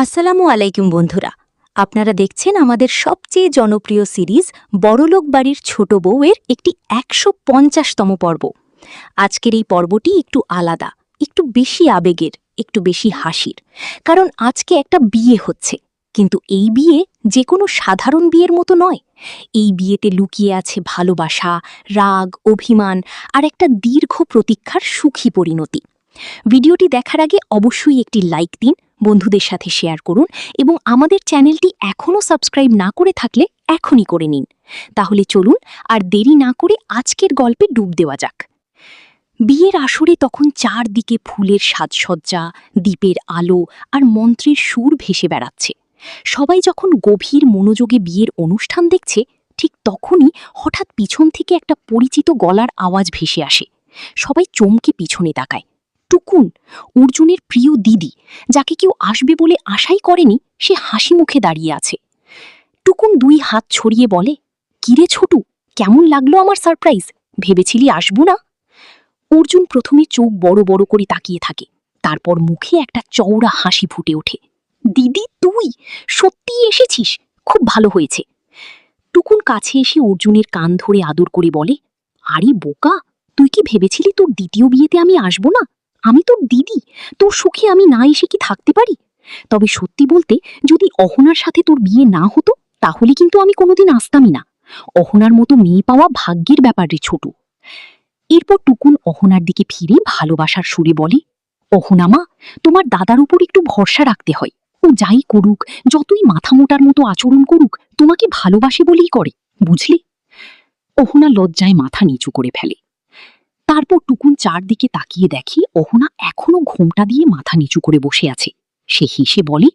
আসসালামু আলাইকুম বন্ধুরা, আপনারা দেখছেন আমাদের সবচেয়ে জনপ্রিয় সিরিজ বড়লোক বাড়ির ছোট বউয়ের একটি ১৫০তম পর্ব। আজকের এই পর্বটি একটু আলাদা, একটু বেশি আবেগের, একটু বেশি হাসির। কারণ আজকে একটা বিয়ে হচ্ছে, কিন্তু এই বিয়ে যে কোনো সাধারণ বিয়ের মতো নয়। এই বিয়েতে লুকিয়ে আছে ভালোবাসা, রাগ, অভিমান আর একটা দীর্ঘ প্রতীক্ষার সুখী পরিণতি। ভিডিওটি দেখার আগে অবশ্যই একটি লাইক দিন, বন্ধুদের সাথে শেয়ার করুন এবং আমাদের চ্যানেলটি এখনও সাবস্ক্রাইব না করে থাকলে এখনই করে নিন। তাহলে চলুন আর দেরি না করে আজকের গল্পে ডুব দেওয়া যাক। বিয়ের আসরে তখন চারদিকে ফুলের সাজসজ্জা, দ্বীপের আলো আর মন্ত্রের সুর ভেসে বেড়াচ্ছে। সবাই যখন গভীর মনোযোগে বিয়ের অনুষ্ঠান দেখছে, ঠিক তখনই হঠাৎ পিছন থেকে একটা পরিচিত গলার আওয়াজ ভেসে আসে। সবাই চমকে পিছনে তাকায়। টুকুন, অর্জুনের প্রিয় দিদি, যাকে কেউ আসবে বলে আশাই করেনি, সে হাসি মুখে দাঁড়িয়ে আছে। টুকুন দুই হাত ছড়িয়ে বলে, কিরে ছোটু, কেমন লাগলো আমার সারপ্রাইজ? ভেবেছিলি আসবো না? অর্জুন প্রথমে চোখ বড় বড় করে তাকিয়ে থাকে, তারপর মুখে একটা চওড়া হাসি ফুটে ওঠে। দিদি তুই সত্যিই এসেছিস, খুব ভালো হয়েছে। টুকুন কাছে এসে অর্জুনের কান ধরে আদর করে বলে, আরে বোকা, তুই কি ভেবেছিলি তোর দ্বিতীয় বিয়েতে আমি আসবো না? আমি তোর দিদি, তোর সুখে আমি না এসে কি থাকতে পারি? তবে সত্যি বলতে, যদি অহনার সাথে তোর বিয়ে না হতো, তাহলে কিন্তু আমি কোনোদিন আসতামই না। অহনার মতো মেয়ে পাওয়া ভাগ্যের ব্যাপার রে ছোটু। এরপর টুকুন অহনার দিকে ফিরে ভালোবাসার সুরে বলে, অহনা মা, তোমার দাদার উপর একটু ভরসা রাখতে হয়। ও যাই করুক, যতই মাথা মোটার মতো আচরণ করুক, তোমাকে ভালোবাসে বলেই করে, বুঝলি? অহনা লজ্জায় মাথা নিচু করে ফেলে। তারপর টুকুন চারদিকে তাকিয়ে দেখে অহনা এখনো ঘোমটা দিয়ে মাথা নিচু করে বসে আছে। সে হেসে বলে,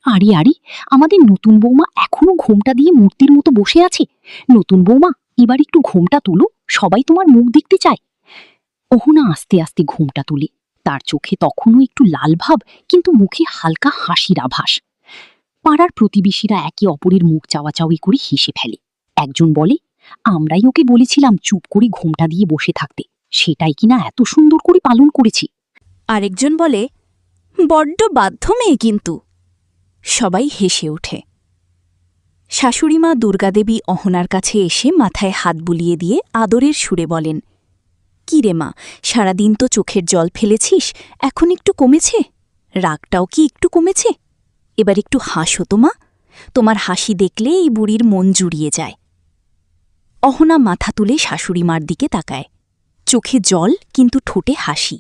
আরে আরে, আমাদের নতুন বৌমা এখনো ঘোমটা দিয়ে মূর্তির মতো বসে আছে। নতুন বৌমা, এবার একটু ঘোমটা তুলো, সবাই তোমার মুখ দেখতে চায়। অহনা আস্তে আস্তে ঘোমটা তুলে। তার চোখে তখনও একটু লাল ভাব, কিন্তু মুখে হালকা হাসির আভাস। পাড়ার প্রতিবেশীরা একে অপরের মুখ চাওয়াচাওয়ি করে হেসে ফেলে। একজন বলে, আমরাই ওকে বলেছিলাম চুপ করে ঘোমটা দিয়ে বসে থাকতে, সেটাই কিনা এত সুন্দর করে পালন করেছি। আরেকজন বলে, বড্ড বাধ্য মেয়ে কিন্তু। সবাই হেসে ওঠে। শাশুড়িমা দুর্গাদেবী অহনার কাছে এসে মাথায় হাত বুলিয়ে দিয়ে আদরের সুরে বলেন, কি রে মা, সারাদিন তো চোখের জল ফেলেছিস, এখন একটু কমেছে? রাগটাও কি একটু কমেছে? এবার একটু হাসো তো মা, তোমার হাসি দেখলে এই বুড়ির মন জুড়িয়ে যায়। অহনা মাথা তুলে শাশুড়িমার দিকে তাকায়। চোখে জল, কিন্তু ঠোঁটে হাসি।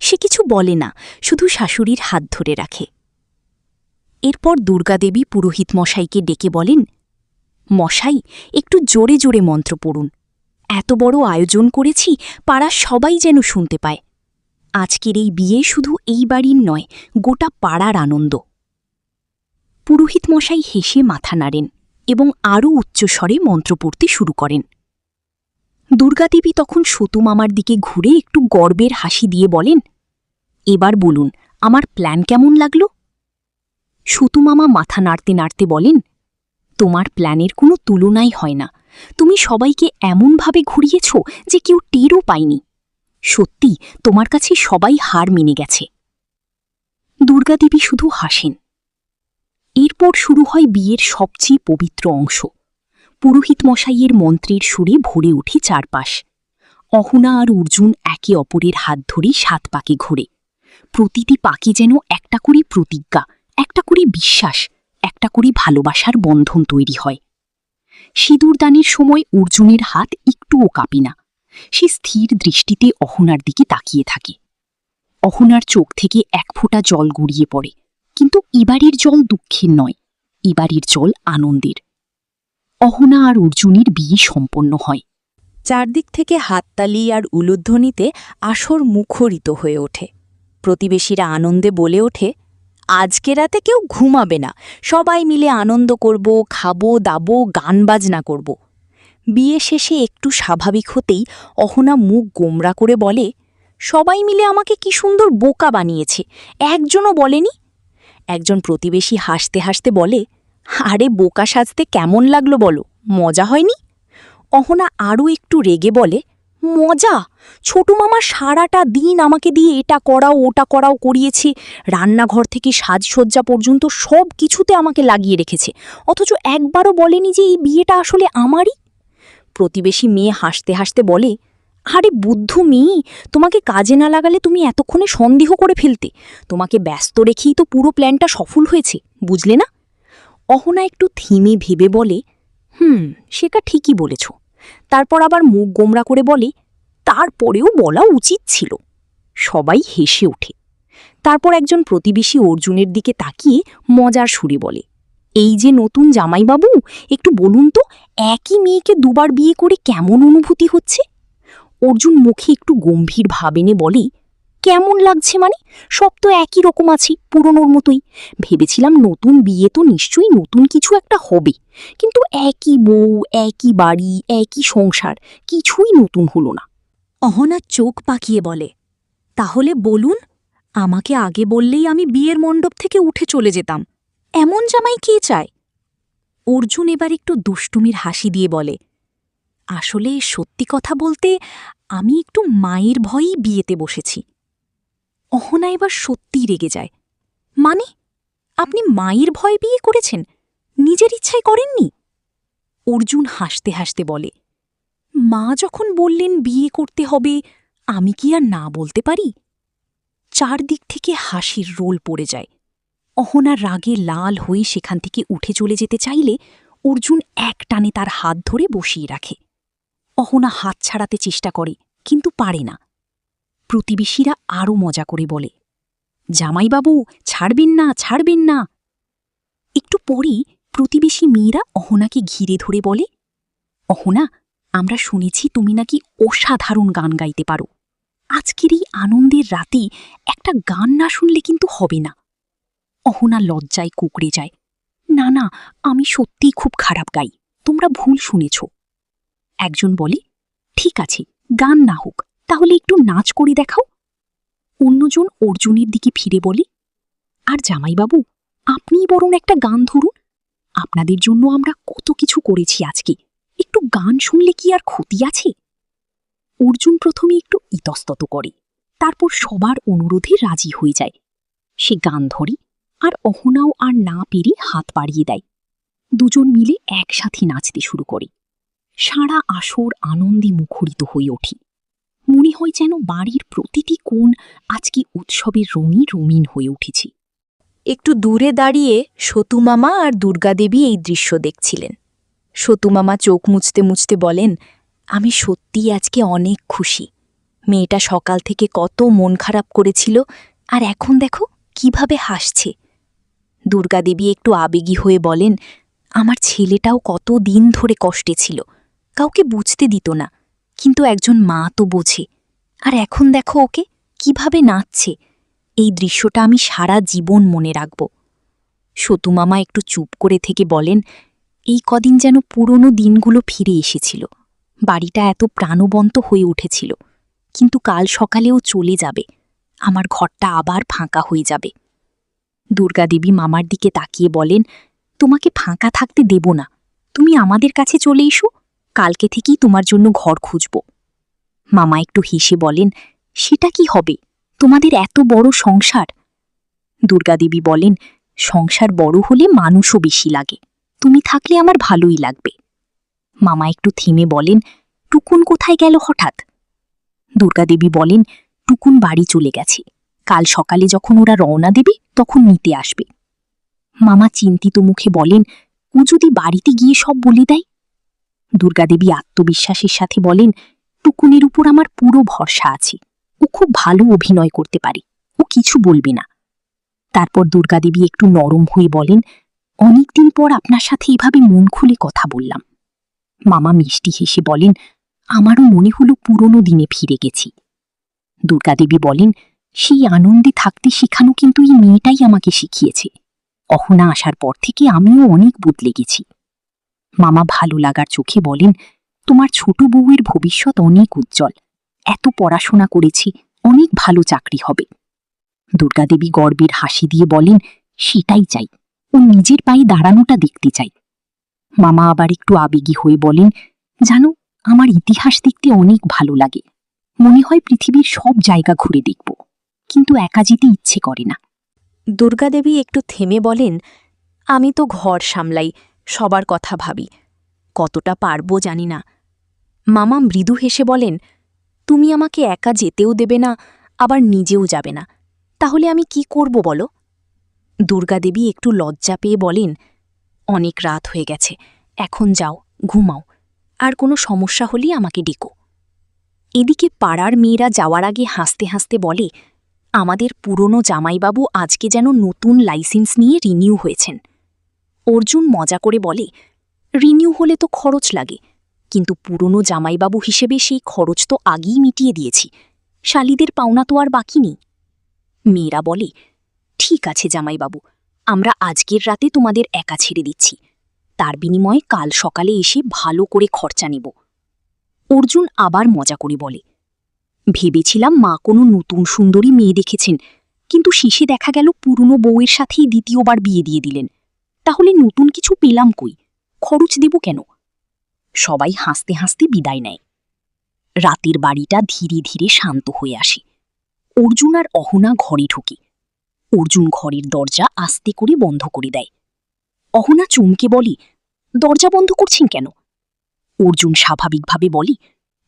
সে কিছু বলে না, শুধু শাশুড়ির হাত ধরে রাখে। এরপর দুর্গাদেবী পুরোহিত মশাইকে ডেকে বলেন, মশাই, একটু জোরে জোরে মন্ত্র পড়ুন। এত বড় আয়োজন করেছি, পাড়ার সবাই যেন শুনতে পায়। আজকের এই বিয়ে শুধু এই বাড়ির নয়, গোটা পাড়ার আনন্দ। পুরোহিত মশাই হেসে মাথা নাড়েন এবং আরও উচ্চস্বরে মন্ত্র পড়তে শুরু করেন। দুর্গাদেবী তখন সতু মামার দিকে ঘুরে একটু গর্বের হাসি দিয়ে বলেন, এবার বলুন, আমার প্ল্যান কেমন লাগলো? সতু মামা মাথা নাড়তে নাড়তে বলেন, তোমার প্ল্যানের কোনো তুলনাই হয় না। তুমি সবাইকে এমনভাবে ঘুরিয়েছ যে কেউ টেরও পায়নি। সত্যি, তোমার কাছে সবাই হার মেনে গেছে। দুর্গাদেবী শুধু হাসেন। এরপর শুরু হয় বিয়ের সবচেয়ে পবিত্র অংশ। পুরোহিত মশাইয়ের মন্ত্রের সুরে ভরে ওঠে চারপাশ। অহনা আর অর্জুন একে অপরের হাত ধরে 7 পাকে ঘোরে। প্রতিটি পাকে যেন একটা করে প্রতিজ্ঞা, একটা করে বিশ্বাস, একটা করে ভালোবাসার বন্ধন তৈরি হয়। সিঁদুরদানের সময় অর্জুনের হাত একটুও কাঁপে না। সে স্থির দৃষ্টিতে অহনার দিকে তাকিয়ে থাকে। অহনার চোখ থেকে এক ফোঁটা জল গড়িয়ে পড়ে, কিন্তু এবারের জল দুঃখের নয়, এবারের জল আনন্দের। অহনা আর অর্জুনের বিয়ে সম্পন্ন হয়। চারদিক থেকে হাততালি আর উলুধ্বনিতে আসর মুখরিত হয়ে ওঠে। প্রতিবেশীরা আনন্দে বলে ওঠে, আজকে রাতে কেউ ঘুমাবে না, সবাই মিলে আনন্দ করব, খাবো দাবো, গান বাজনা করব। বিয়ে শেষে একটু স্বাভাবিক হতেই অহনা মুখ গোমরা করে বলে, সবাই মিলে আমাকে কি সুন্দর বোকা বানিয়েছে, একজনও বলেনি। একজন প্রতিবেশী হাসতে হাসতে বলে, আরে বোকা সাজতে কেমন লাগলো বলো, মজা হয়নি? অহনা আরও একটু রেগে বলে, মজা! ছোট মামা সারাটা দিন আমাকে দিয়ে এটা করাও ওটা করাও করিয়েছে, রান্নাঘর থেকে সাজসজ্জা পর্যন্ত সব কিছুতে আমাকে লাগিয়ে রেখেছে, অথচ একবারও বলেনি যে এই বিয়েটা আসলে আমারই। প্রতিবেশী মেয়ে হাসতে হাসতে বলে, আরে বুদ্ধু মেয়ে, তোমাকে কাজে না লাগালে তুমি এতক্ষণে সন্দেহ করে ফেলতে। তোমাকে ব্যস্ত রেখেই তো পুরো প্ল্যানটা সফল হয়েছে, বুঝলে না? অহনা একটু থিমে ভেবে বলে, সেটা ঠিকই বলেছ। তারপর আবার মুখ গোমরা করে বলে, তারপরেও বলা উচিত ছিল। সবাই হেসে ওঠে। তারপর একজন প্রতিবেশী অর্জুনের দিকে তাকিয়ে মজার সুরে বলে, এই যে নতুন জামাইবাবু, একটু বলুন তো, একই মেয়েকে দুবার বিয়ে করে কেমন অনুভূতি হচ্ছে? অর্জুন মুখে একটু গম্ভীর ভাব এনে বলে, কেমন লাগছে মানে? সব তো একই রকম আছি, পুরনোর মতোই। ভেবেছিলাম নতুন বিয়ে তো নিশ্চয়ই নতুন কিছু একটা হবে, কিন্তু একই বউ, একই বাড়ি, একই সংসার, কিছুই নতুন হলো না। অহনা চোখ পাকিয়ে বলে, তাহলে বলুন, আমাকে আগে বললেই আমি বিয়ের মণ্ডপ থেকে উঠে চলে যেতাম। এমন জামাই কে চায়? অর্জুন এবার একটু দুষ্টুমির হাসি দিয়ে বলে, আসলে সত্যি কথা বলতে আমি একটু মায়ের ভয়েই বিয়েতে বসেছি। অহনা এবার সত্যিই রেগে যায়। মানে, আপনি মায়ের ভয়ে বিয়ে করেছেন, নিজের ইচ্ছায় করেননি? অর্জুন হাসতে হাসতে বলে, মা যখন বললেন বিয়ে করতে হবে, আমি কি আর না বলতে পারি? চারদিক থেকে হাসির রোল পড়ে যায়। অহনা রাগে লাল হয়ে সেখান থেকে উঠে চলে যেতে চাইলে অর্জুন এক টানে তার হাত ধরে বসিয়ে রাখে। অহনা হাত ছাড়াতে চেষ্টা করে, কিন্তু পারে না। প্রতিবেশীরা আরও মজা করে বলে, জামাইবাবু, ছাড়বেন না, ছাড়বেন না। একটু পরেই প্রতিবেশী মেয়েরা অহনাকে ঘিরে ধরে বলে, অহনা, আমরা শুনেছি তুমি নাকি অসাধারণ গান গাইতে পারো। আজকের এই আনন্দের রাতে একটা গান না শুনলে কিন্তু হবে না। অহনা লজ্জায় কুঁকড়ে যায়, না না, আমি সত্যিই খুব খারাপ গাই, তোমরা ভুল শুনেছ। একজন বলে, ঠিক আছে, গান না হোক, তাহলে একটু নাচ করে দেখাও। অন্যজন অর্জুনের দিকে ফিরে বলে, আর জামাইবাবু, আপনিই বরং একটা গান ধরুন। আপনাদের জন্য আমরা কত কিছু করেছি আজকে, একটু গান শুনলে কি আর ক্ষতি আছে? অর্জুন প্রথমে একটু ইতস্তত করে, তারপর সবার অনুরোধে রাজি হয়ে যায়। সে গান ধরে, আর অহনাও আর না পেরে হাত বাড়িয়ে দেয়। দুজন মিলে একসাথে নাচতে শুরু করে। সারা আসর আনন্দে মুখরিত হয়ে ওঠে। মনে হয় যেন বাড়ির প্রতিটি কোণ আজকে উৎসবের রঙে রঙিন হয়ে উঠেছে। একটু দূরে দাঁড়িয়ে সতুমামা আর দুর্গাদেবী এই দৃশ্য দেখছিলেন। সতুমামা চোখ মুছতে মুছতে বলেন, আমি সত্যিই আজকে অনেক খুশি। মেয়েটা সকাল থেকে কত মন খারাপ করেছিল, আর এখন দেখো কিভাবে হাসছে। দুর্গাদেবী একটু আবেগী হয়ে বলেন, আমার ছেলেটাও কত দিন ধরে কষ্টে ছিল, কাউকে বুঝতে দিত না, কিন্তু একজন মা তো বোঝে। আর এখন দেখো ওকে কিভাবে নাচছে। এই দৃশ্যটা আমি সারা জীবন মনে রাখব। সতুমামা একটু চুপ করে থেকে বলেন, এই কদিন যেন পুরনো দিনগুলো ফিরে এসেছিল। বাড়িটা এত প্রাণবন্ত হয়ে উঠেছিল, কিন্তু কাল সকালেও চলে যাবে। আমার ঘরটা আবার ফাঁকা হয়ে যাবে। দুর্গাদেবী মামার দিকে তাকিয়ে বলেন, তোমাকে ফাঁকা থাকতে দেব না, তুমি আমাদের কাছে চলে এসো, কালকে থেকেই তোমার জন্য ঘর খুঁজব। মামা একটু হেসে বলেন, সেটা কি হবে, তোমাদের এত বড় সংসার। দুর্গাদেবী বলেন, সংসার বড় হলে মানুষও বেশি লাগে, তুমি থাকলে আমার ভালোই লাগবে। মামা একটু থেমে বলেন, টুকুন কোথায় গেল হঠাৎ? দুর্গাদেবী বলেন, টুকুন বাড়ি চলে গেছে, কাল সকালে যখন ওরা রওনা দেবে তখন নিতে আসবে। মামা চিন্তিত মুখে বলেন, ও যদি বাড়িতে গিয়ে সব বলে দেয়? দুর্গাদেবী আত্মবিশ্বাসের সাথে বলেন, টুকুনের উপর আমার পুরো ভরসা আছে, ও খুব ভালো অভিনয় করতে পারে, ও কিছু বলবে না। তারপর দুর্গাদেবী একটু নরম হয়ে বলেন, অনেকদিন পর আপনার সাথে এভাবে মন খুলে কথা বললাম। মামা মিষ্টি হেসে বলেন, আমারও মনে হলো পুরনো দিনে ফিরে গেছি। দুর্গাদেবী বলেন, সেই আনন্দে থাকতে শেখানো কিন্তু এই মেয়েটাই আমাকে শিখিয়েছে। অহনা আসার পর থেকে আমিও অনেক বদলে গেছি। মামা ভালো লাগার চোখে বলেন, তোমার ছোট বউয়ের ভবিষ্যৎ অনেক উজ্জ্বল, এত পড়াশোনা করেছি, অনেক ভালো চাকরি হবে। দুর্গাদেবী গর্বের হাসি দিয়ে বলেন, সেটাই চাই, ও নিজের পায়ে দাঁড়ানোটা দেখতে চাই। মামা আবার একটু আবেগী হয়ে বলেন, জানো, আমার ইতিহাস দেখতে অনেক ভালো লাগে। মনে হয় পৃথিবীর সব জায়গা ঘুরে দেখব, কিন্তু একা যেতে ইচ্ছে করে না। দুর্গাদেবী একটু থেমে বলেন, আমি তো ঘর সামলাই, সবার কথা ভাবি, কতটা পারবো জানি না। মামা মৃদু হেসে বলেন, তুমি আমাকে একা যেতেও দেবে না, আবার নিজেও যাবে না, তাহলে আমি কি করব বলো? দুর্গাদেবী একটু লজ্জা পেয়ে বলেন, অনেক রাত হয়ে গেছে, এখন যাও, ঘুমাও, আর কোনো সমস্যা হলেই আমাকে ডেকো। এদিকে পাড়ার মেয়েরা যাওয়ার আগে হাসতে হাসতে বলে, আমাদের পুরনো জামাইবাবু আজকে যেন নতুন লাইসেন্স নিয়ে রিনিউ হয়েছেন। অর্জুন মজা করে বলে, রিনিউ হলে তো খরচ লাগে, কিন্তু পুরনো জামাইবাবু হিসেবে সেই খরচ তো আগেই মিটিয়ে দিয়েছি, শালিদের পাওনা তো আর বাকি নেই। মেয়েরা বলে, ঠিক আছে জামাইবাবু, আমরা আজকের রাতে তোমাদের একা ছেড়ে দিচ্ছি, তার বিনিময়ে কাল সকালে এসে ভালো করে খরচা নেব। অর্জুন আবার মজা করে বলে, ভেবেছিলাম মা কোনো নতুন সুন্দরী মেয়ে দেখেছেন, কিন্তু শেষে দেখা গেল পুরনো বউয়ের সাথেই দ্বিতীয়বার বিয়ে দিয়ে দিলেন। তাহলে নতুন কিছু পেলাম কই, খরচ দেব কেন? সবাই হাসতে হাসতে বিদায় নেয়। রাতের বাড়িটা ধীরে ধীরে শান্ত হয়ে আসে। অর্জুন আর অহনা ঘরে ঢোকে। অর্জুন ঘরের দরজা আস্তে করে বন্ধ করে দেয়। অহনা চমকে বলে, দরজা বন্ধ করছেন কেন? অর্জুন স্বাভাবিকভাবে বলে,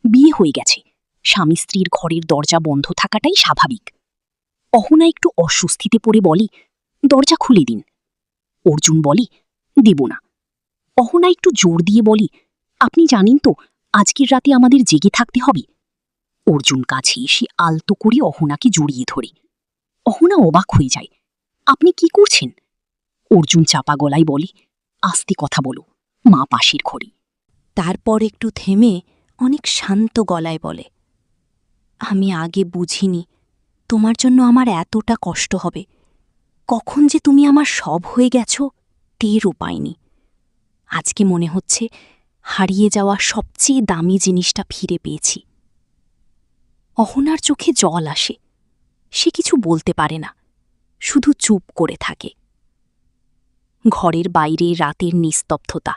বিয়ে হয়ে গেছে, স্বামী স্ত্রীর ঘরের দরজা বন্ধ থাকাটাই স্বাভাবিক। অহনা একটু অস্বস্তিতে পড়ে বলে, দরজা খুলে দিন। অর্জুন বলে, দেব না। অহনা একটু জোর দিয়ে বলে, আপনি জানেন তো আজকের রাতে আমাদের জেগে থাকতে হবে। অর্জুন কাছে এসে আলতো করে অহনাকে জড়িয়ে ধরে। অহনা অবাক হয়ে যায়, আপনি কি করছেন? অর্জুন চাপা গলায় বলে, আস্তে কথা বলো, মা পাশের ঘরে। তারপর একটু থেমে অনেক শান্ত গলায় বলে, আমি আগে বুঝিনি তোমার জন্য আমার এতটা কষ্ট হবে। কখন যে তুমি আমার সব হয়ে গেছো টেরও পাইনি। আজকে মনে হচ্ছে হারিয়ে যাওয়া সবচেয়ে দামি জিনিসটা ফিরে পেয়েছি। অহনার চোখে জল আসে। সে কিছু বলতে পারে না, শুধু চুপ করে থাকে। ঘরের বাইরে রাতের নিস্তব্ধতা,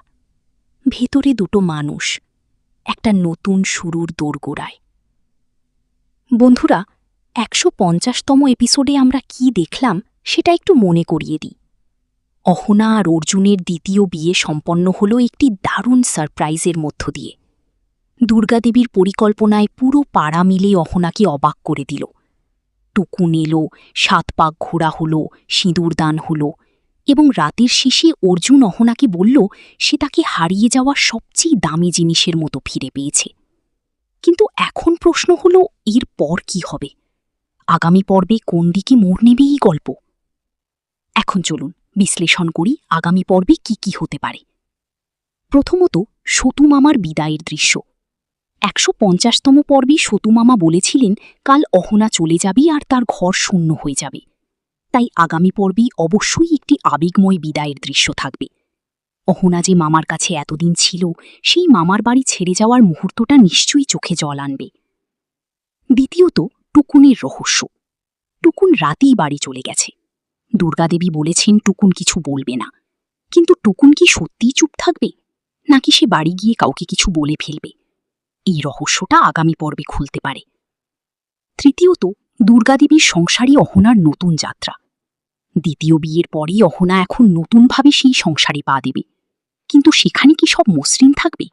ভেতরে দুটো মানুষ, একটা নতুন শুরুর দোরগোড়ায়। বন্ধুরা, ১৫০তম এপিসোডে আমরা কি দেখলাম সেটা একটু মনে করিয়ে দিই। অহনা আর অর্জুনের দ্বিতীয় বিয়ে সম্পন্ন হল একটি দারুণ সারপ্রাইজের মধ্য দিয়ে। দুর্গাদেবীর পরিকল্পনায় পুরো পাড়া মিলে অহনাকে অবাক করে দিল। টুকুন এলো, ৭ পাক ঘোরা হল, সিঁদুরদান হল, এবং রাতের শেষে অর্জুন অহনাকে বলল সে তাকে হারিয়ে যাওয়া সবচেয়ে দামি জিনিসের মতো ফিরে পেয়েছে। কিন্তু এখন প্রশ্ন হল, এর পর কি হবে? আগামী পর্বে কোন দিকে মোড় নেবে এই গল্প? এখন চলুন বিশ্লেষণ করি আগামী পর্বে কি কি হতে পারে। প্রথমত, সতুমামার বিদায়ের দৃশ্য। ১৫০তম পর্বে সতুমামা বলেছিলেন কাল অহনা চলে যাবে আর তার ঘর শূন্য হয়ে যাবে। তাই আগামী পর্বে অবশ্যই একটি আবেগময় বিদায়ের দৃশ্য থাকবে। অহনা যে মামার কাছে এতদিন ছিল, সেই মামার বাড়ি ছেড়ে যাওয়ার মুহূর্তটা নিশ্চয়ই চোখে জল আনবে। দ্বিতীয়ত, টুকুনের রহস্য। টুকুন রাতেই বাড়ি চলে গেছে। দুর্গাদেবী বলেছেন টুকুন কিছু বলবে না, কিন্তু টুকুন কি সত্যিই চুপ থাকবে, নাকি সে বাড়ি গিয়ে কাউকে কিছু বলে ফেলবে? এই রহস্যটা আগামী পর্বে খুলতে পারে। তৃতীয়ত, দুর্গাদেবীর সংসারে অহনার নতুন যাত্রা। দ্বিতীয় বিয়ের পরই অহনা এখন নতুনভাবে সেই সংসারে পা দেবে, কিন্তু সেখানে কি সব মসৃণ থাকবে,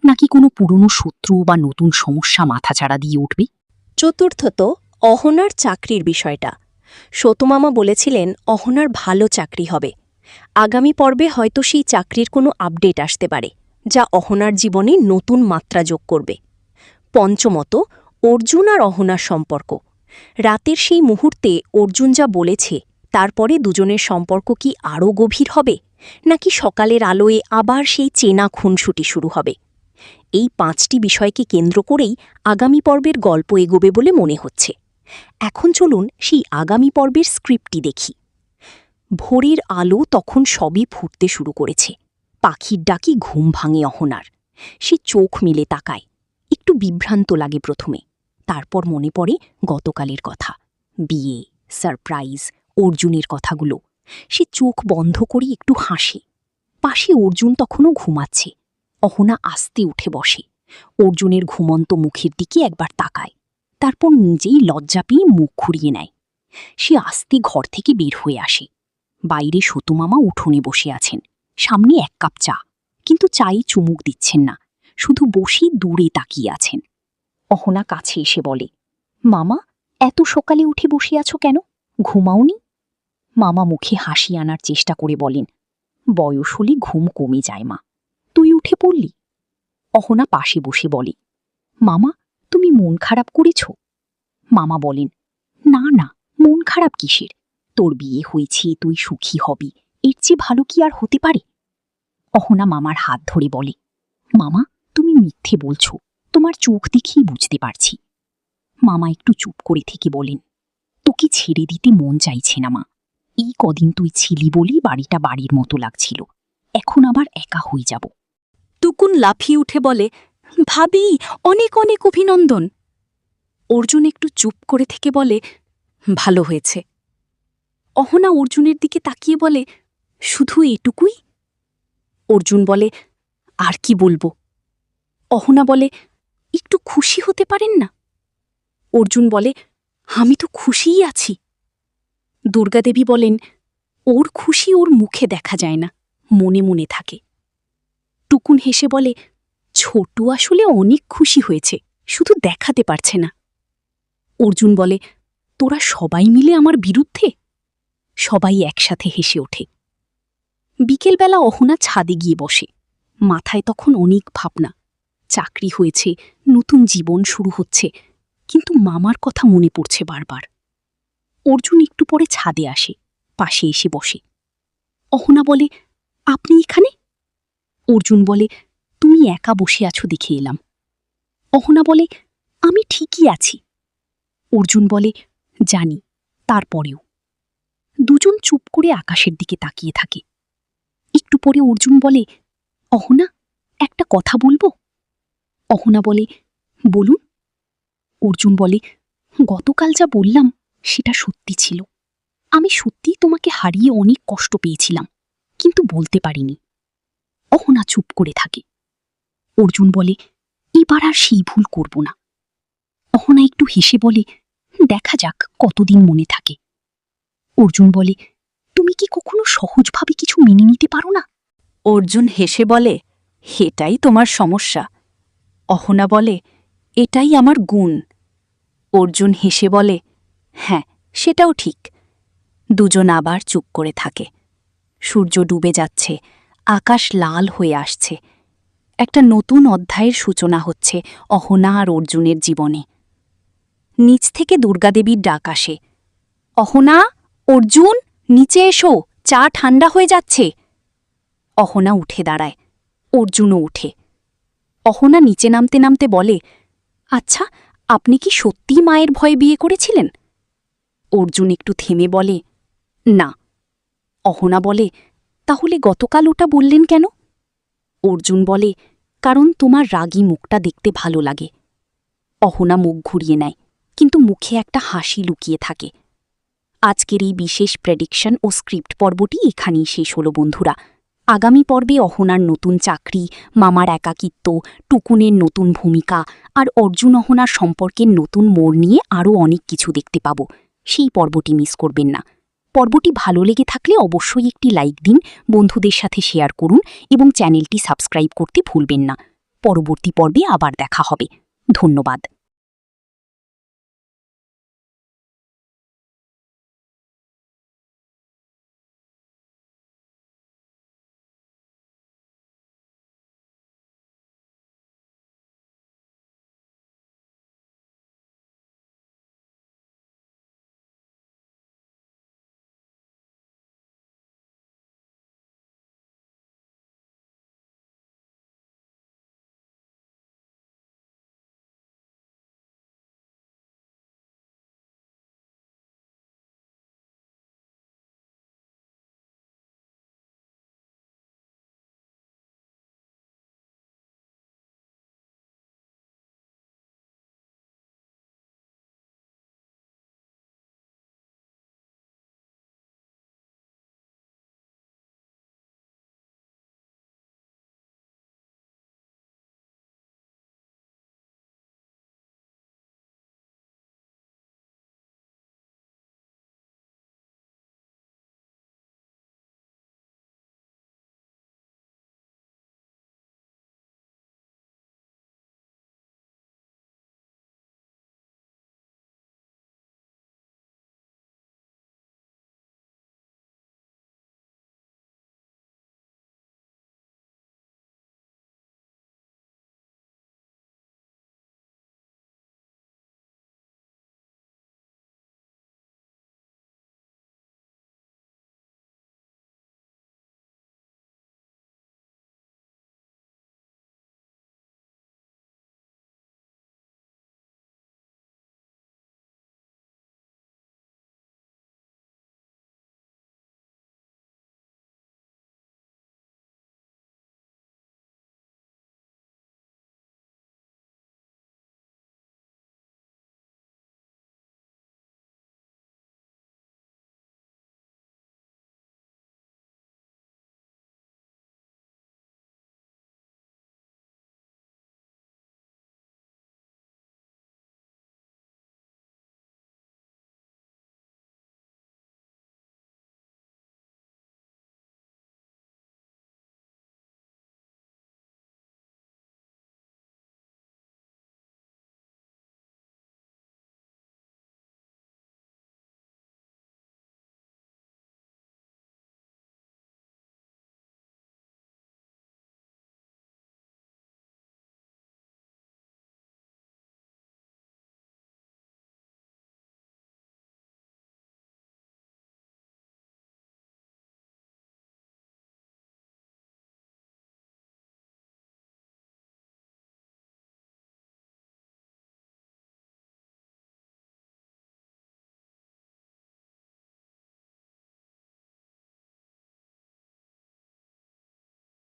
নাকি কোনো পুরনো শত্রু বা নতুন সমস্যা মাথাচাড়া দিয়ে উঠবে? চতুর্থত, অহনার চাকরির বিষয়টা। সতুমামা বলেছিলেন অহনার ভালো চাকরি হবে। আগামী পর্বে হয়তো সেই চাকরির কোনো আপডেট আসতে পারে, যা অহনার জীবনে নতুন মাত্রা যোগ করবে। পঞ্চমত, অর্জুন আর অহনার সম্পর্ক। রাতের সেই মুহূর্তে অর্জুন যা বলেছে, তারপরে দুজনের সম্পর্ক কি আরও গভীর হবে, নাকি সকালের আলোয় আবার সেই চেনা খুনসুটি শুরু হবে? এই ৫টি বিষয়কে কেন্দ্র করেই আগামী পর্বের গল্প এগোবে বলে মনে হচ্ছে। এখন চলুন সেই আগামী পর্বের স্ক্রিপ্টটি দেখি। ভোরের আলো তখন সবই ফুটতে শুরু করেছে। পাখির ডাকি ঘুম ভাঙে অহনার। সে চোখ মেলে তাকায়। একটু বিভ্রান্ত লাগে প্রথমে, তারপর মনে পড়ে গতকালের কথা, বিয়ে, সারপ্রাইজ, অর্জুনের কথাগুলো। সে চোখ বন্ধ করে একটু হাসে। পাশে অর্জুন তখনও ঘুমাচ্ছে। অহনা আস্তে উঠে বসে। অর্জুনের ঘুমন্ত মুখের দিকে একবার তাকায়, তারপর নিজেই লজ্জা পেয়ে মুখ ঘুরিয়ে নেয়। সে আস্তে ঘর থেকে বের হয়ে আসে। বাইরে সতুমামা উঠোনে বসে আছেন, সামনে 1 কাপ চা, কিন্তু চায়ে চুমুক দিচ্ছেন না, শুধু বসেই দূরে তাকিয়ে আছেন। অহনা কাছে এসে বলে, মামা, এত সকালে উঠে বসে আছো কেন? ঘুমাওনি? মামা মুখে হাসি আনার চেষ্টা করে বলেন, বয়স হলে ঘুম কমে যায় মা, তুই উঠে পড়লি? অহনা পাশে বসে বলে, মামা, তুমি মন খারাপ করেছ? মামা বলেন, না না, মন খারাপ কিসের? তোর বিয়ে হয়েছে, তুই সুখী হবি, এর চেয়ে ভালো কি আর হতে পারে? অহনা মামার হাত ধরে বলে, মামা, তুমি মিথ্যে বলছ, তোমার চোখ দেখেই বুঝতে পারছি। মামা একটু চুপ করে থেকে বলেন, তোকে ছেড়ে দিতে মন চাইছে না মা। এই কদিন তুই ছিলি বলেই বাড়িটা বাড়ির মতো লাগছিল, এখন আবার একা হয়ে যাব। টুকুন লাফিয়ে উঠে বলে, ভাবি, অনেক অনেক অভিনন্দন। অর্জুন একটু চুপ করে থেকে বলে, ভালো হয়েছে। অহনা অর্জুনের দিকে তাকিয়ে বলে, শুধু এটুকুই? অর্জুন বলে, আর কি বলবো? অহনা বলে, একটু খুশি হতে পারেন না? অর্জুন বলে, আমি তো খুশিই আছি। দুর্গাদেবী বলেন, ওর খুশি ওর মুখে দেখা যায় না, মনে মনে থাকে। টুকুন হেসে বলে, ছোটু আসলে অনেক খুশি হয়েছে, শুধু দেখাতে পারছে না। অর্জুন বলে, তোরা সবাই মিলে আমার বিরুদ্ধে? সবাই একসাথে হেসে ওঠে। বিকেলবেলা অহনা ছাদে গিয়ে বসে। মাথায় তখন অনেক ভাবনা। চাকরি হয়েছে, নতুন জীবন শুরু হচ্ছে, কিন্তু মামার কথা মনে পড়ছে বারবার। অর্জুন একটু পরে ছাদে আসে, পাশে এসে বসে। অহনা বলে, আপনি এখানে? অর্জুন বলে, তুমি একা বসে আছো দেখে এলাম। অহনা বলে, আমি ঠিকই আছি। অর্জুন বলে, জানি, তারপরেও। দুজন চুপ করে আকাশের দিকে তাকিয়ে থাকে। একটু পরে অর্জুন বলে, অহনা, একটা কথা বলবো? অহনা বলে, বলুন। অর্জুন বলে, গতকাল যা বললাম সেটা সত্যি ছিল। আমি সত্যিই তোমাকে হারিয়ে অনেক কষ্ট পেয়েছিলাম, কিন্তু বলতে পারিনি। অহনা চুপ করে থাকে। অর্জুন বলে, এবার আর সেই ভুল করব না। অহনা একটু হেসে বলে, দেখা যাক কতদিন মনে থাকে। অর্জুন বলে, তুমি কি কখনো সহজভাবে কিছু মেনে নিতে পারো না? অর্জুন হেসে বলে, এটাই তোমার সমস্যা। অহনা বলে, এটাই আমার গুণ। অর্জুন হেসে বলে, হ্যাঁ, সেটাও ঠিক। দুজন আবার চুপ করে থাকে। সূর্য ডুবে যাচ্ছে, আকাশ লাল হয়ে আসছে। একটা নতুন অধ্যায়ের সূচনা হচ্ছে অহনা আর অর্জুনের জীবনে। নিচ থেকে দুর্গাদেবীর ডাক আসে, অহনা, অর্জুন, নিচে এসো, চা ঠান্ডা হয়ে যাচ্ছে। অহনা উঠে দাঁড়ায়, অর্জুনও উঠে। অহনা নিচে নামতে নামতে বলে, আচ্ছা, আপনি কি সত্যিই মায়ের ভয়ে বিয়ে করেছিলেন? অর্জুন একটু থেমে বলে, না। অহনা বলে, তাহলে গতকাল ওটা বললেন কেন? অর্জুন বলে, কারণ তোমার রাগী মুখটা দেখতে ভালো লাগে। অহনা মুখ ঘুরিয়ে নেয়, কিন্তু মুখে একটা হাসি লুকিয়ে থাকে। আজকের এই বিশেষ প্রেডিকশন ও স্ক্রিপ্ট পর্বটি এখানেই শেষ হল বন্ধুরা। আগামী পর্বে অহনার নতুন চাকরি, মামার একাকিত্ব, টুকুনের নতুন ভূমিকা আর অর্জুন অহনার সম্পর্কের নতুন মোড় নিয়ে আরও অনেক কিছু দেখতে পাব। সেই পর্বটি মিস করবেন না। পর্বটি ভালো লেগে থাকলে অবশ্যই একটি লাইক দিন, বন্ধুদের সাথে শেয়ার করুন এবং চ্যানেলটি সাবস্ক্রাইব করতে ভুলবেন না। পরবর্তী পর্বে আবার দেখা হবে। ধন্যবাদ।